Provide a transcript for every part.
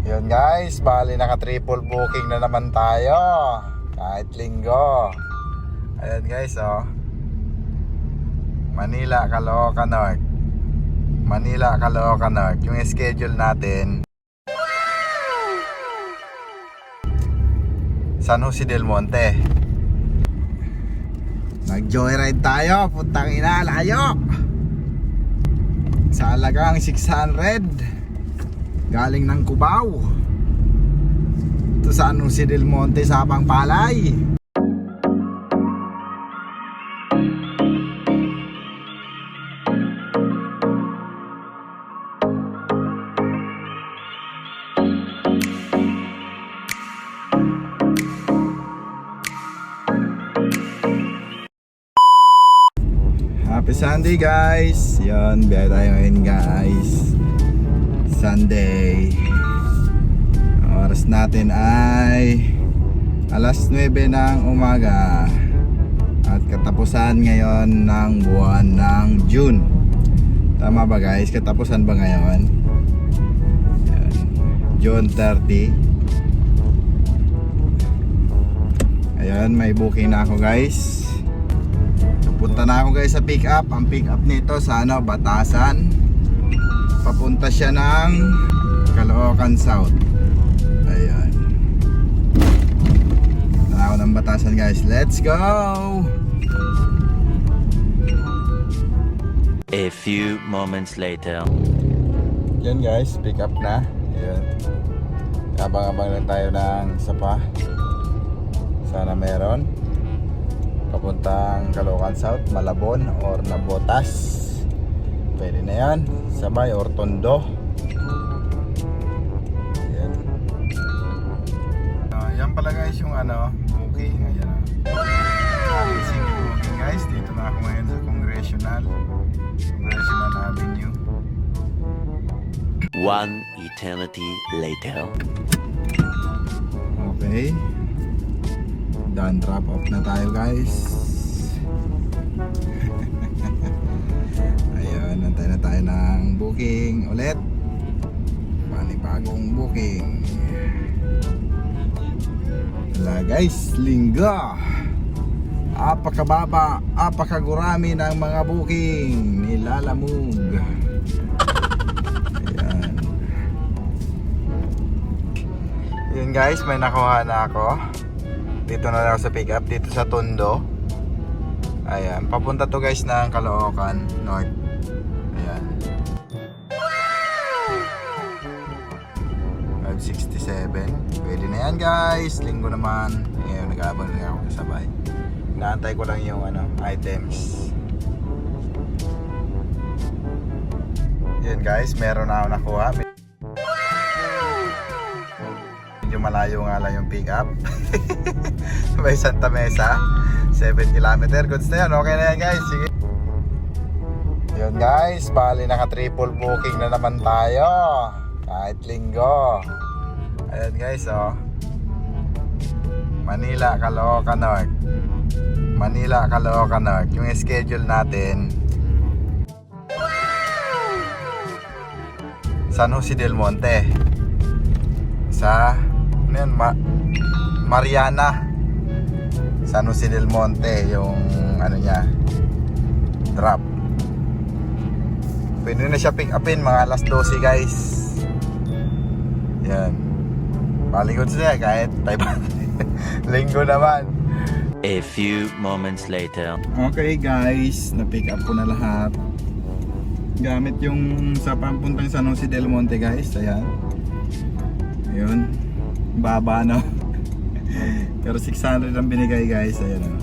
Yun guys, bali naka triple booking na naman tayo. Kahit linggo. Ayan guys, oh. Manila, Caloocan North. Manila, Caloocan North. Yung schedule natin, San Jose del Monte. Nag-joyride tayo. Puntang ina, layo. Sa halagang 600. Galing ng Cubao to San Jose del Monte, Sabang Palay. Happy Sunday guys. Yan, biyahe tayo ngayon guys. Sunday. Oras natin ay alas 9 ng umaga. At katapusan ngayon ng buwan ng June. Tama ba guys? Katapusan ba ngayon? Yan. June 30. Ayan, may booking na ako guys. Punta na ako guys sa pick up. Ang pick up nito sa Batasan. Papunta siya ng Caloocan South. Ayan. Punta na ako ng Batasan guys. Let's go! A few moments later. Yan guys, pick up na. Ayan. Abang-abang lang tayo ng sapa. Sana meron. Papuntang Caloocan South, Malabon or Nabotas. Pwede na yan. Sabay or Tondo. Ayan. Yan pala guys yung booking. Ayan. Single booking guys. Dito na ako ngayon sa Congressional Avenue. One eternity later. Okay. Done, drop off na tayo guys. Ayun, nantay na tayo ng booking ulit. Panibagong booking. Wala guys, linggo. Apakababa, apakagurami ng mga booking. Nilalamog. Ayan. Yun guys, may nakuha na ako. Dito na lang sa pick up, dito sa Tondo. Ayan, papunta to guys ng Caloocan North. Ayan. 567. Pwede na yan guys. Linggo naman. Ngayon nag-aabang na ako kasabay. Inaantay ko lang yung items. Yan guys, meron na ako nakuha. Medyo malayo nga lang yung pick up. May Santa Mesa 7 km. Goods na yan, okay na yan guys. Sige. Yun guys, bali naka triple booking na naman tayo. Kahit linggo. Ayan guys, oh. Manila, Caloocan North. Manila, Caloocan North. Yung schedule natin, San Jose del Monte. Sa Mariana, San Jose del Monte yung niya, drop. Pwede na siya pick upin mga alas 12 guys. Yan, balikod siya kahit linggo naman. A few moments later. Okay guys, na pick up ko na lahat gamit yung sa papuntang San Jose del Monte guys. Ayan, ayun, baba no. Pero 600 ang binigay guys. Ayan o,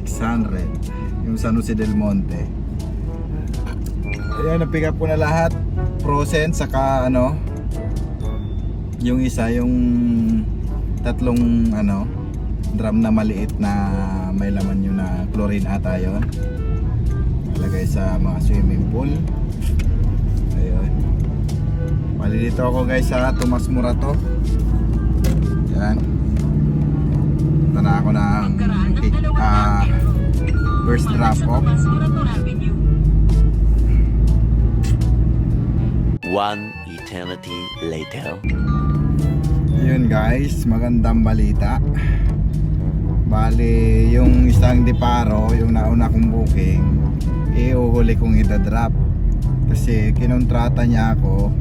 600 yung San Jose del Monte. Ayan, na-pick up ko na lahat. Frozen, saka yung isa, yung tatlong drum na maliit na may laman yun na chlorine ata yun. Malagay sa mga swimming pool. Ayun. Bali dito ako guys sa Tomas Morato. Yan. Ito na ako ng first drop off. One eternity later. Yun guys, magandang balita. Bali, yung isang deparo, yung nauna kong booking, iuhuli kong idadrop. Kasi kinontrata niya ako.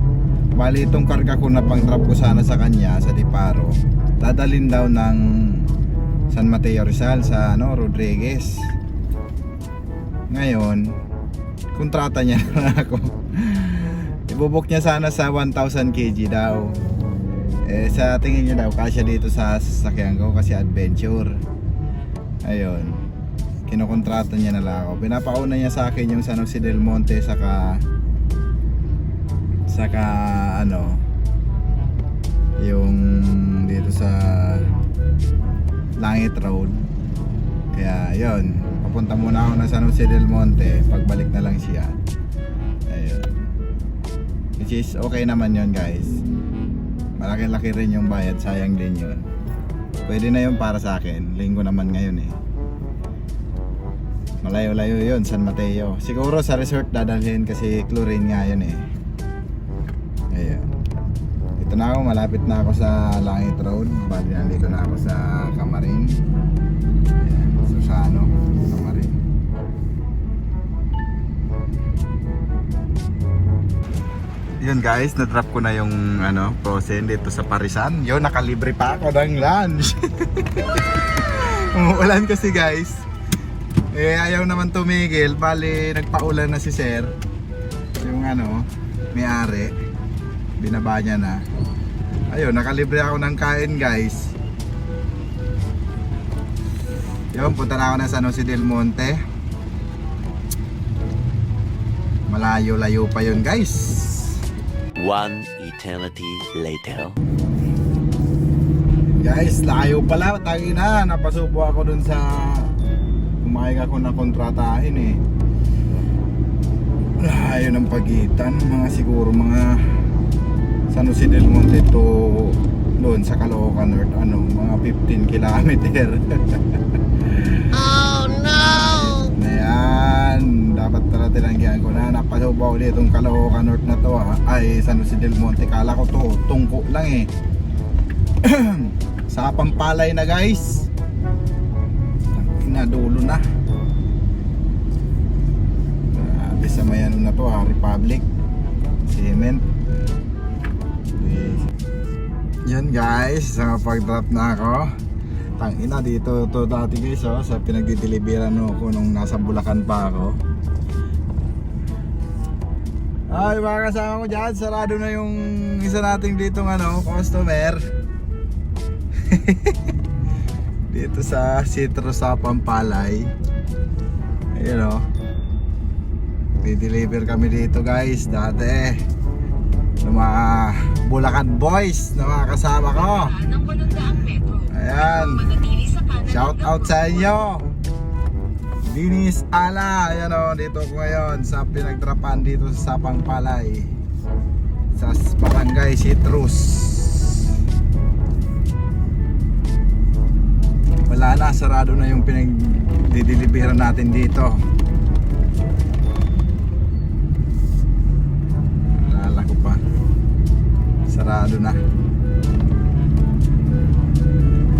Bali, itong karga ko na pang drop ko sana sa kanya, sa deparo, dadalhin daw ng San Mateo Rizal sa Rodriguez. Ngayon, kontrata niya na ako. Ibubuk niya sana sa 1,000 kg daw. Sa tingin niya daw kasya dito sa sasakyan ko kasi adventure. Ayun, kinukontrata niya na lang ako. Pinapauna niya sa akin yung San Jose del Monte saka yung dito sa Langit Road. Kaya yun, papunta muna ako ng San Jose del Monte, pagbalik na lang siya. Ayun, which is okay naman yun guys. Malaki-laki rin yung bayad, sayang din yun. Pwede na yun para sa akin. Linggo naman ngayon eh. Malayo-layo yun, San Mateo. Siguro sa resort dadalhin kasi chlorine nga yun eh. Ayun. Ito na ako, malapit na ako sa Langit Road. Bali nandito na ako sa Camarin. Ayan, Susano, Camarin. Yun guys, na-drop ko na yung frozen dito sa Parisan. Yun, nakalibre pa ako ng lunch. Umuulan kasi guys. Ayaw naman tumigil. Bali, nagpaulan na si sir. Yung may-ari. Binaba niya na. Ayun, nakalibre ako ng kain guys. Yun, punta na ako ng San Jose del Monte. Malayo-layo pa yun guys. One eternity later. Guys, layo pala. Tangina, napasubo ako dun sa kumayag ako na kontratahin eh. Layo ng pagitan. Siguro mga San Jose del Monte to doon sa Caloocan North, mga 15 kilometer. Oh no! Ayan, dapat pala tinanggihan ko na. Napasubo ulit itong Caloocan North na to ay San Jose del Monte. Kala ko to, tungko lang eh. Sa Pampalay na guys. Inadulo na. Grabe sa mayan na to Republic Cement. Yan guys, pag-drop na ako. Tangina, dito to dati guys sa pinagdideliveran ko nung nasa Bulacan pa ako. Ay, mga kasama ko dyan, sarado na yung isa nating ditong customer. Dito sa Citrus sa Pampalay. Ayun o, di-deliver kami dito guys dati ng mga Bulacan boys na mga kasama ko. Ayan, shout out sa inyo. Dinis Ala. Ayan o, dito ko ngayon sa pinagtrapan dito sa Pampalay, sa Barangay Citrus. Wala na, sarado na yung pinagdideliveran natin dito. Alala ko pa, sarado na.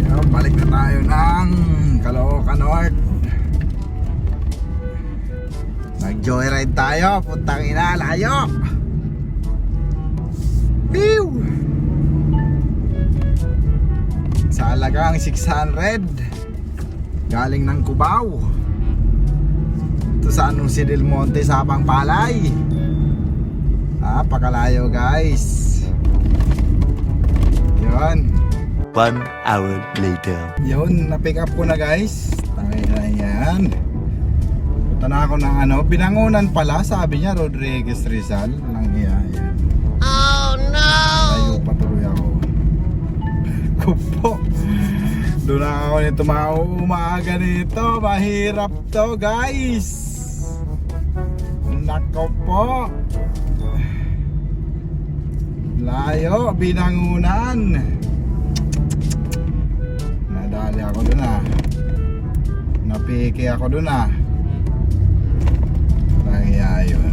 Yo, balik na tayo ng Caloocan North. Nag-joyride tayo, puntang ina, layo. Pew! Sa halagang 600 galing ng Cubao ito sa Jose del Monte sa Pampalay. Pakalayo guys. Yun, 1 hour later. yun, na-pick up ko na guys. Ayan, punta na ako ng Binangonan pala, sabi niya Rodriguez Rizal lang. Ayan. Oh no! Tayo patuloy ako. Kupo. Doon na ako nito mga umaga nito. Mahirap to guys. Nako po. Layo, Binangonan. Nadali ako doon Napiki ako doon Kaya yun.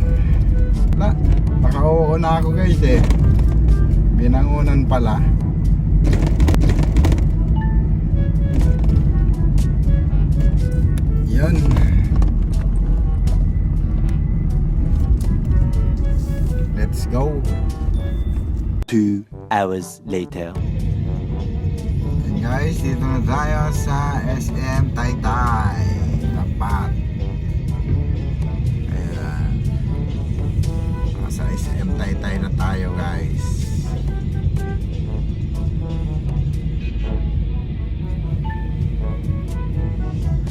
Nakauuna ako guys eh. Binangonan pala. Yun. Let's go. 2 hours later. And guys, dito na tayo sa SM Taytay. Tapat. Ayan. Sa SM Taytay na tayo guys.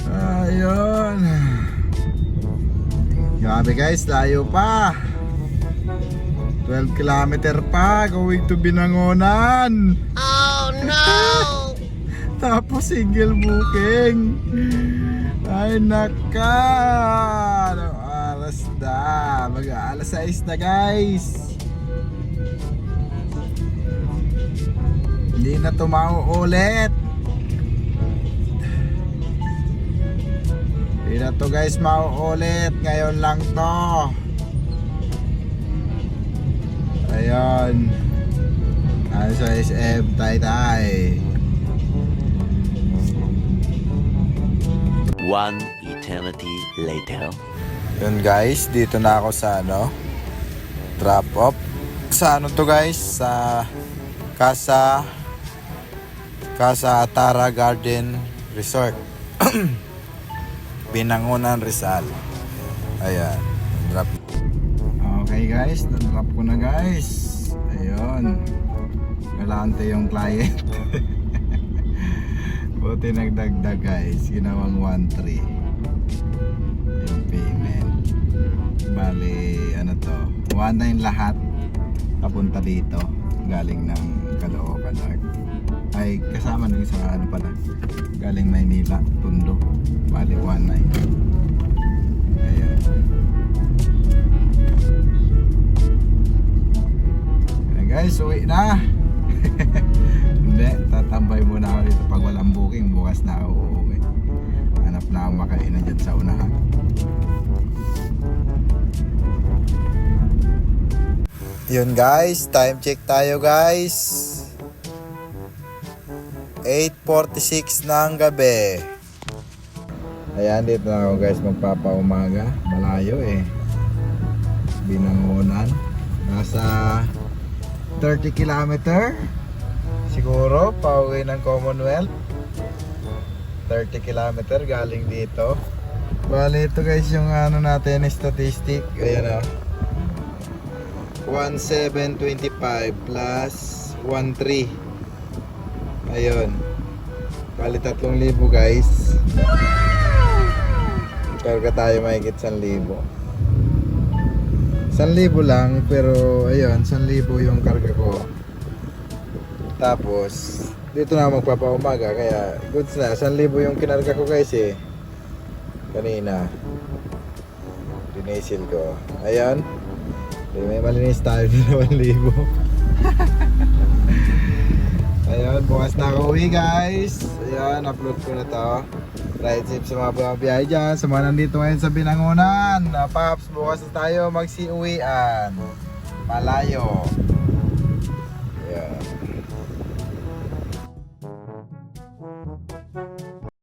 Ayun. Grabe guys, layo pa. 12 kilometer pa going to Binangonan. Oh no! Tapos single booking. Ay naka. Anong oras na? Mag-aalas 6 na guys. Hindi na tumauulit. Hindi na to guys mauulit. Ngayon lang to. Ayun. Ano sa SM Taytay. 1 eternity later. Yun guys, dito na ako sa drop off. Sa to guys, sa Casa Atara Garden Resort. Binangonan, Rizal. Ayan, drop. Okay guys, na-drop ko na guys. Ayun. Galante yung client. Buti nagdagdag guys. Ginawang 1.3 yung payment. Bali, 1.9 lahat. Papunta dito. Galing ng Caloocan. Ay, kasama nung sa pala. Galing Maynila, Tondo. Bali, 1.9. Ayan. Guys, uwi na. Hindi, tatambay muna ako dito pag walang booking. Bukas na ako uuwi. Hanap na ako makainan dyan sa unahan. Yun guys, time check tayo guys. 8:46 ng gabi. Ayan, dito na ako guys magpapaumaga. Malayo Binangonan. Nasa 30 kilometer siguro pauwi ng Commonwealth. 30 kilometer galing dito. Bali ito guys yung natin statistic. Ayan 1725 plus 13. Ayun. Bali 3,000 guys. Karga tayo mahigit 1,000. 1,000 lang, pero ayun, 1,000 yung karga ko. Tapos dito na magpapaumaga, kaya goods na. 1,000 yung kinarga ko guys kanina. Dinisil ko. Ayun. May malinis tayo din 1,000. Ayun, bukas na ako uwi guys. Ayun, upload ko na to. Ride safe sa mga bumabiyahe dyan. Sa mga nandito ngayon sa Binangonan. Paps, bukas na tayo magsiuwian. Malayo. Ayan.